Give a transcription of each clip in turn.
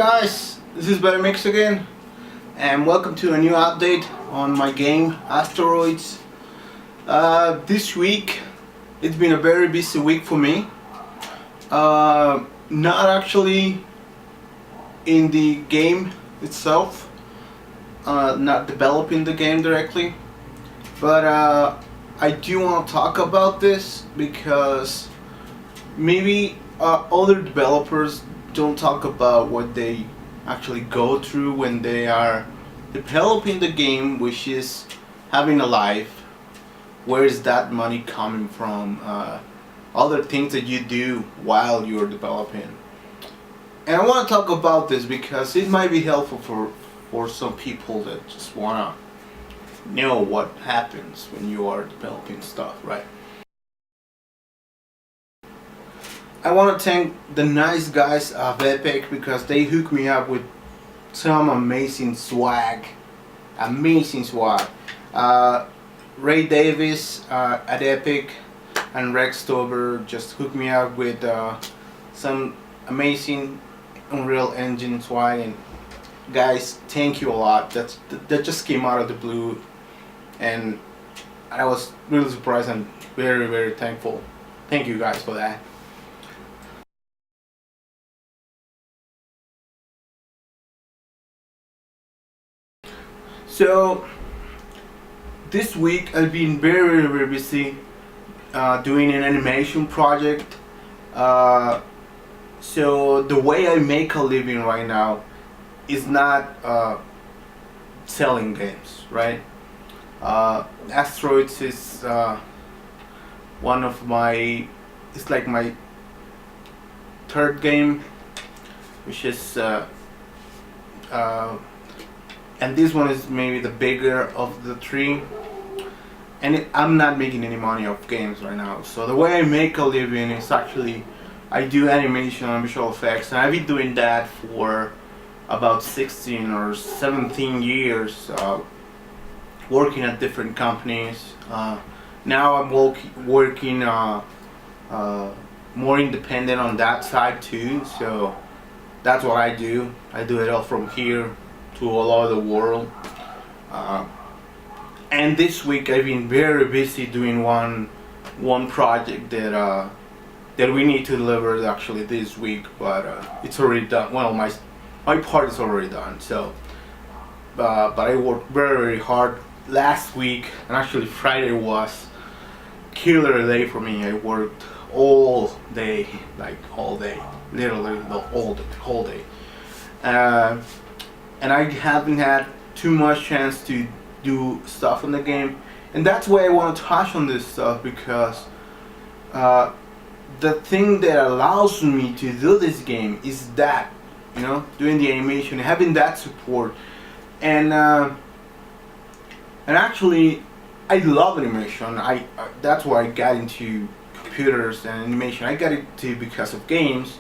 guys, this is Better Mix again, and welcome to a new update on my game Asteroids. This week, it's been a very busy week for me. Not actually in the game itself, not developing the game directly, but I do want to talk about this because maybe other developers don't talk about what they actually go through when they are developing the game, which is having a life. Where is that money coming from? Other things that you do while you're developing. And I want to talk about this because it might be helpful for some people that just want to know what happens when you are developing stuff, right? I want to thank the nice guys of Epic because they hooked me up with some amazing swag. Ray Davis at Epic and Rex Stover just hooked me up with some amazing Unreal Engine swag, and guys, thank you a lot. That just came out of the blue, and I was really surprised and very thankful. Thank you guys for that. So this week I've been very busy doing an animation project. So the way I make a living right now is not selling games, right? Asteroids is one of my, it's like my third game, which is and this one is maybe the bigger of the three, and I'm not making any money off games right now. So the way I make a living is actually I do animation and visual effects, and I've been doing that for about 16 or 17 years, working at different companies. Now I'm working more independent on that side too, so that's what I do. I do it all from here to all over the world. And this week I've been very busy doing one project that we need to deliver actually this week, but it's already done. Well, my part is already done. So, but I worked very hard last week, and actually Friday was killer day for me. I worked all day, like all day, literally the whole day. And I haven't had too much chance to do stuff in the game, and that's why I want to touch on this stuff, because the thing that allows me to do this game is that, you know, doing the animation, having that support, and actually I love animation. That's why I got into computers and animation. I got into because of games,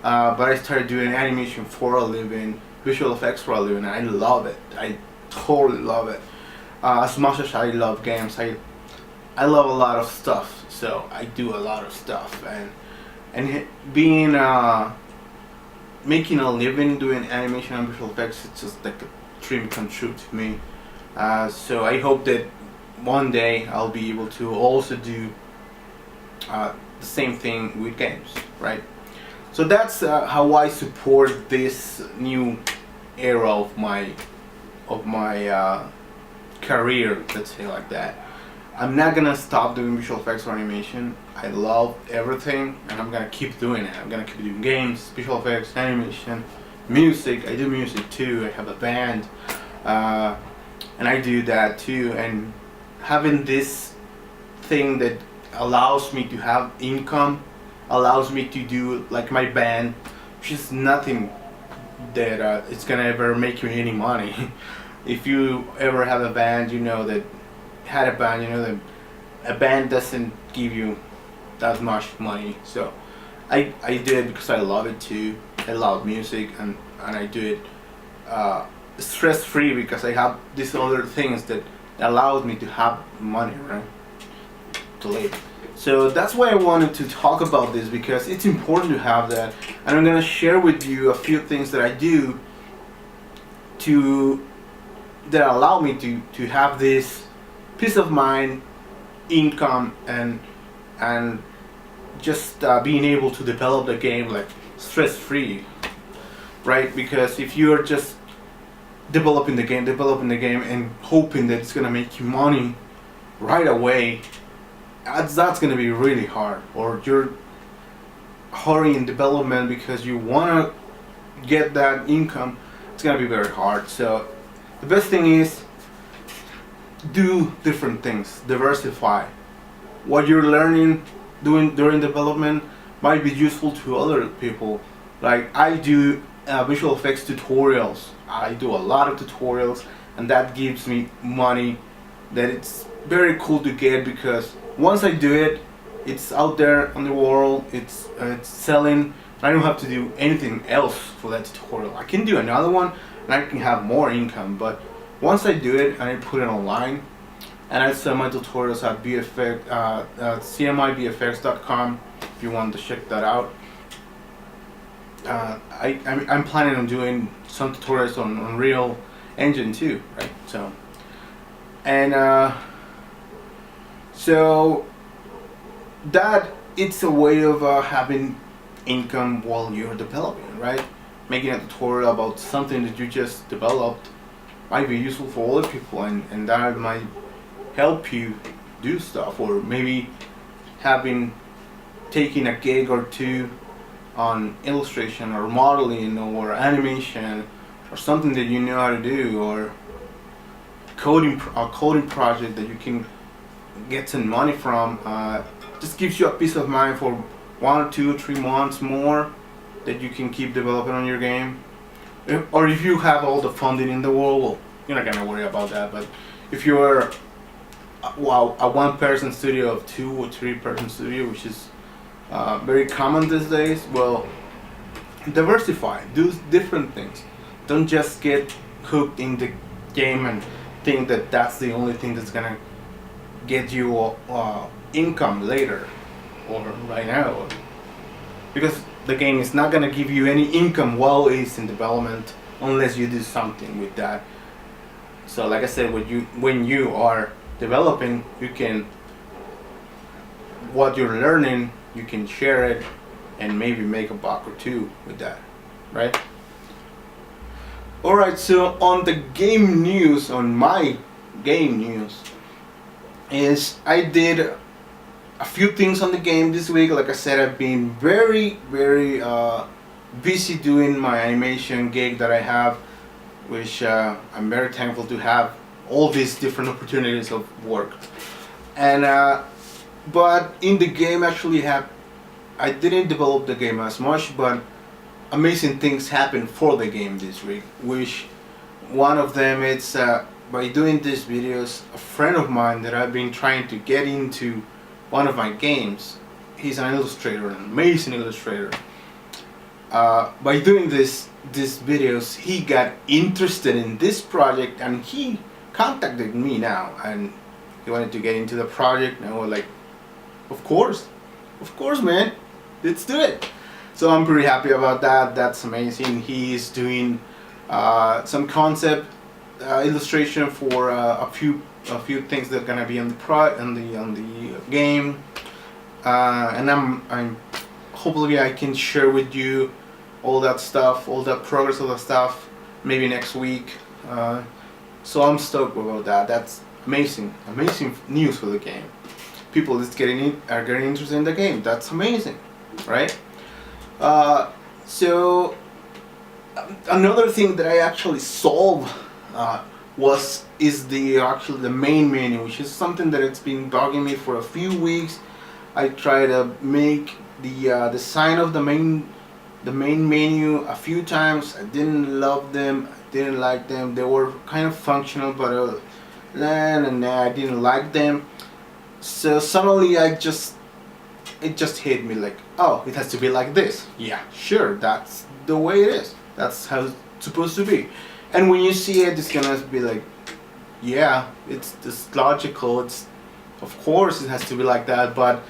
but I started doing animation for a living, visual effects for a living, and I love it. I totally love it. As much as I love games, I love a lot of stuff. So I do a lot of stuff, and being making a living doing animation and visual effects, it's just like a dream come true to me. So I hope that one day I'll be able to also do the same thing with games, right? So that's how I support this new era of my career, let's say like that. I'm not gonna stop doing visual effects or animation. I love everything, and I'm gonna keep doing it. I'm gonna keep doing games, visual effects, animation, music. I do music too. I have a band, and I do that too. And having this thing that allows me to have income, allows me to do like my band, which is nothing that it's gonna ever make you any money. If you ever have a band, you know that that a band doesn't give you that much money. So I do it because I love it too. I love music, and I do it stress free because I have these other things that allows me to have money, right, to live. So that's why I wanted to talk about this, because it's important to have that, and I'm gonna share with you a few things that I do to that allow me to have this peace of mind, income, and just being able to develop the game like stress free, right? Because if you're just developing the game and hoping that it's gonna make you money right away, that's gonna be really hard. Or you're hurrying development because you wanna get that income, it's gonna be very hard. So the best thing is do different things, diversify. What you're learning doing during development might be useful to other people. Like I do visual effects tutorials. I do a lot of tutorials, and that gives me money that it's very cool to get, because once I do it, it's out there on the world, it's selling. I don't have to do anything else for that tutorial. I can do another one and I can have more income, but once I do it and I put it online, and I sell my tutorials at cmibfx.com if you want to check that out. I'm planning on doing some tutorials on Unreal Engine too, right? So, and so that it's a way of having income while you're developing, right? Making a tutorial about something that you just developed might be useful for other people, and that might help you do stuff, or maybe taking a gig or two on illustration or modeling or animation or something that you know how to do, or a coding project that you can get some money from. Just gives you a peace of mind for 1, 2, 3 months more that you can keep developing on your game. Or if you have all the funding in the world, well, you're not gonna worry about that. But if you're a one-person studio of 2 or 3-person studio, which is very common these days, well, diversify, do different things. Don't just get hooked in the game and think that that's the only thing that's gonna get you income later or right now, because the game is not gonna give you any income while it's in development unless you do something with that. So like I said, when you are developing, you can, what you're learning, you can share it and maybe make a buck or two with that, right? Alright, so on the game news, on my game news, is I did a few things on the game this week. Like I said, I've been very busy doing my animation gig that I have, which I'm very thankful to have all these different opportunities of work. And but in the game, actually I didn't develop the game as much, but amazing things happened for the game this week, which one of them is by doing these videos, a friend of mine that I've been trying to get into one of my games, he's an illustrator, an amazing illustrator. By doing these videos, he got interested in this project and he contacted me now, and he wanted to get into the project, and I was like, of course man, let's do it. So I'm pretty happy about that. That's amazing. He is doing some concept illustration for a few things that are gonna be on the game, and I'm hopefully I can share with you all that stuff, all that progress of the stuff, maybe next week. So I'm stoked about that. That's amazing news for the game. People are getting interested in the game. That's amazing, right? So another thing that I actually solved is the main menu, which is something that it's been bugging me for a few weeks. I tried to make the design of the main menu a few times. I didn't love them. I didn't like them. They were kind of functional, but I didn't like them. So suddenly it just hit me like, oh, it has to be like this. Yeah, sure, that's the way it is. That's how it's supposed to be. And when you see it, it's gonna be like, yeah, it's logical. Of course it has to be like that, but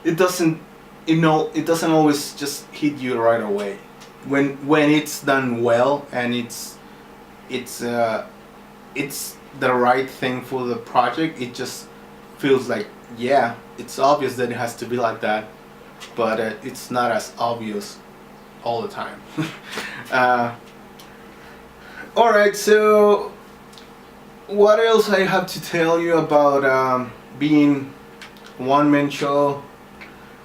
it doesn't, it doesn't always just hit you right away. When it's done well and it's the right thing for the project, it just feels like, yeah, it's obvious that it has to be like that, but it's not as obvious all the time. Alright, so what else I have to tell you about being one-man show?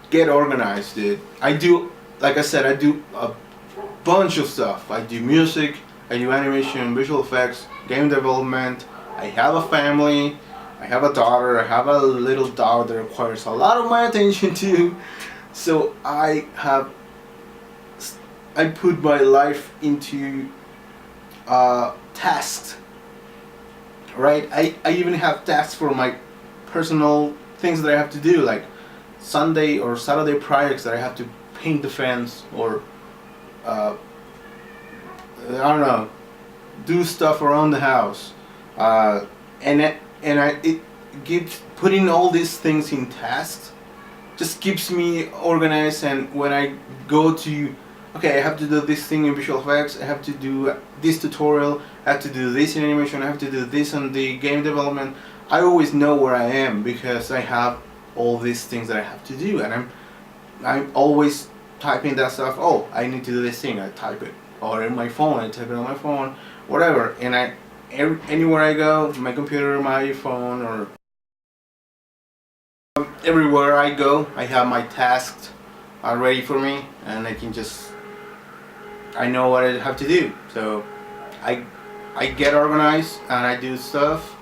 Get organized, dude. I do, like I said, I do a bunch of stuff. I do music, I do animation, visual effects, game development. I have a family, I have a daughter, I have a little dog that requires a lot of my attention too. So I put my life into tasks, right? I even have tasks for my personal things that I have to do, like Sunday or Saturday projects that I have to paint the fence, or I don't know, do stuff around the house, it gives, putting all these things in tasks just keeps me organized. And when I go to, okay, I have to do this thing in visual effects, I have to do this tutorial, I have to do this in animation, I have to do this on the game development, I always know where I am because I have all these things that I have to do, and I'm always typing that stuff. Oh, I need to do this thing, I type it, or in my phone, I type it on my phone, whatever. And anywhere I go, my computer, my phone, or everywhere I go, I have my tasks ready for me, and I know what I have to do. So I get organized and I do stuff.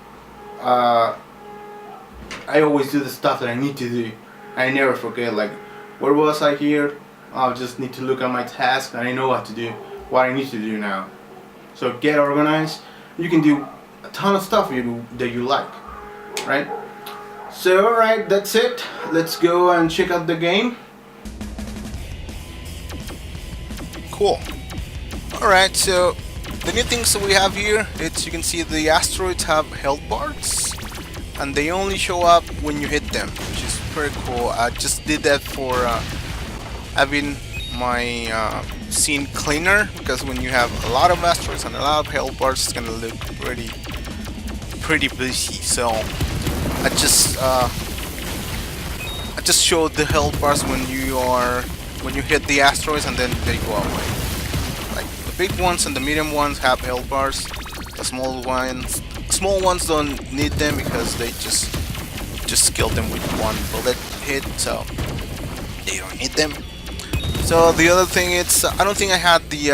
I always do the stuff that I need to do. I never forget, like, where was I here? I'll just need to look at my task and I know what to do, what I need to do now. So get organized. You can do a ton of stuff that you like, right? So alright, that's it. Let's go and check out the game. Cool. Alright, so the new things that we have here, you can see the asteroids have health bars, and they only show up when you hit them, which is pretty cool. I just did that for having my scene cleaner, because when you have a lot of asteroids and a lot of health bars, it's gonna look pretty busy. So I just showed the health bars when you hit the asteroids, and then they go away. Like the big ones and the medium ones have health bars. The small ones don't need them because they just kill them with one bullet hit, so they don't need them. So the other thing is, I don't think I had the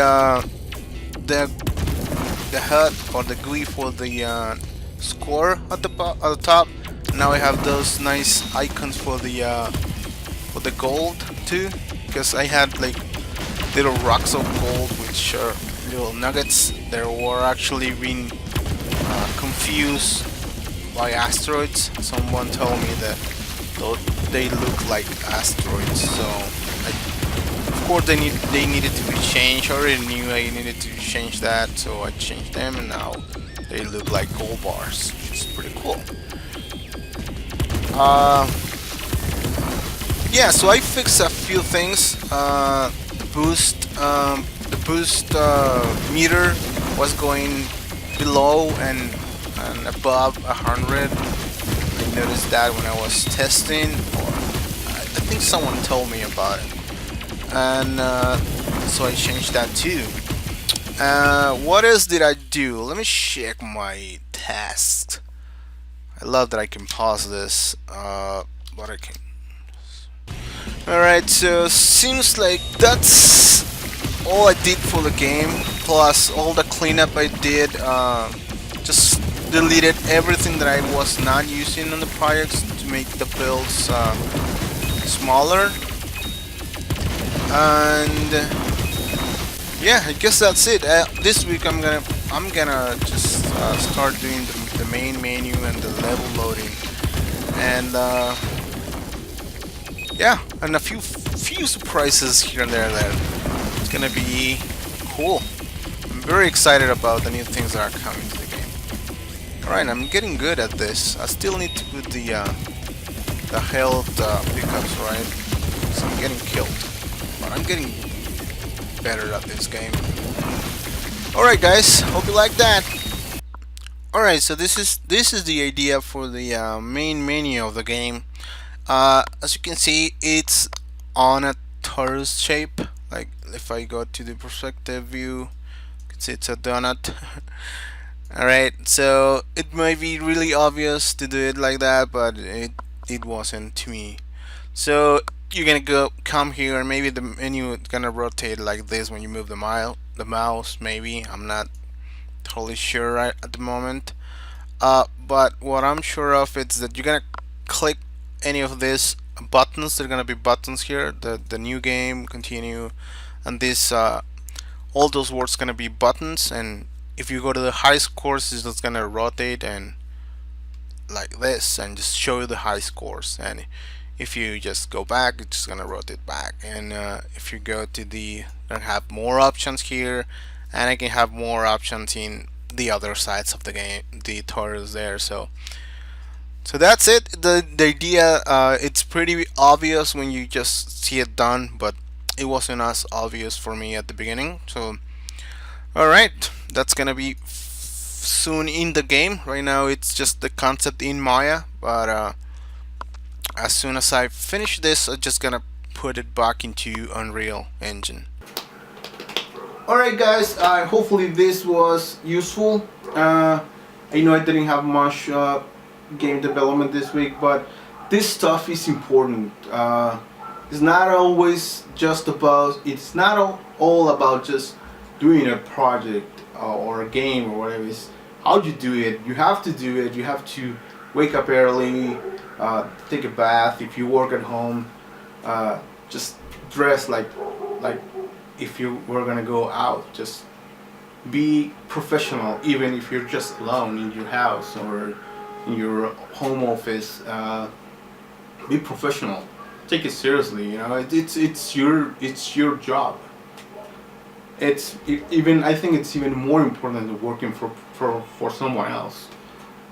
HUD or the GUI for the score at the top. Now I have those nice icons for the gold too, because I had like little rocks of gold, which are little nuggets that were actually being confused by asteroids. Someone told me that they look like asteroids, so of course they needed to be changed. I already knew I needed to change that, so I changed them, and now they look like gold bars, which is pretty cool. Yeah, so I fixed a few things. The boost meter was going below and above 100. I noticed that when I was testing, or I think someone told me about it, and so I changed that too. What else did I do? Let me check my tasks. I love that I can pause this, but I can. Alright, so seems like that's all I did for the game, plus all the cleanup I did. Just deleted everything that I was not using on the projects to make the builds smaller. And yeah, I guess that's it. This week I'm gonna just start doing the main menu and the level loading, and yeah, and a few surprises here and there. It's gonna be cool. I'm very excited about the new things that are coming to the game. Alright, I'm getting good at this. I still need to put the the health pickups, right? So I'm getting killed, but I'm getting better at this game. Alright guys, hope you like that. Alright, so this is the idea for the main menu of the game. As you can see, it's on a torus shape. Like if I go to the perspective view, you can see it's a donut. Alright, so it might be really obvious to do it like that, but it wasn't to me. So you're gonna come here, and maybe the menu is gonna rotate like this when you move the mouse. Maybe I'm not totally sure right at the moment. But what I'm sure of is that you're gonna click any of these buttons. There are gonna be buttons here. The new game, continue, and this all those words gonna be buttons. And if you go to the high scores, it's just gonna rotate and like this and just show you the high scores. And if you just go back, it's just gonna rotate back. And if you go to the, gonna have more options here, and I can have more options in the other sides of the game, the tutorials there. So that's it. The idea, it's pretty obvious when you just see it done, but it wasn't as obvious for me at the beginning. So alright, that's gonna be soon in the game. Right now it's just the concept in Maya, but as soon as I finish this, I'm just gonna put it back into Unreal Engine. Alright guys, hopefully this was useful. I know I didn't have much game development this week, but this stuff is important. It's not always just about, it's not all about just doing a project or a game or whatever. It's how you do it. You have to do it. You have to wake up early, take a bath. If you work at home, just dress like if you were gonna go out. Just be professional, even if you're just alone in your house or in your home office. Be professional. Take it seriously. You know, it's your job. I think it's even more important than working for someone else.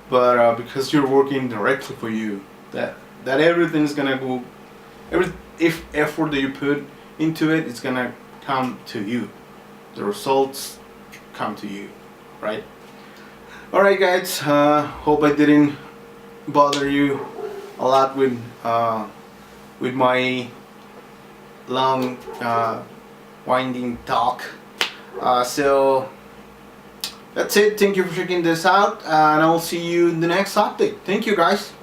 But because you're working directly for you, that everything's gonna go. If effort that you put into it, it's gonna come to you. The results come to you, right? Alright guys, hope I didn't bother you a lot with my long winding talk. So that's it. Thank you for checking this out, and I'll see you in the next update. Thank you guys.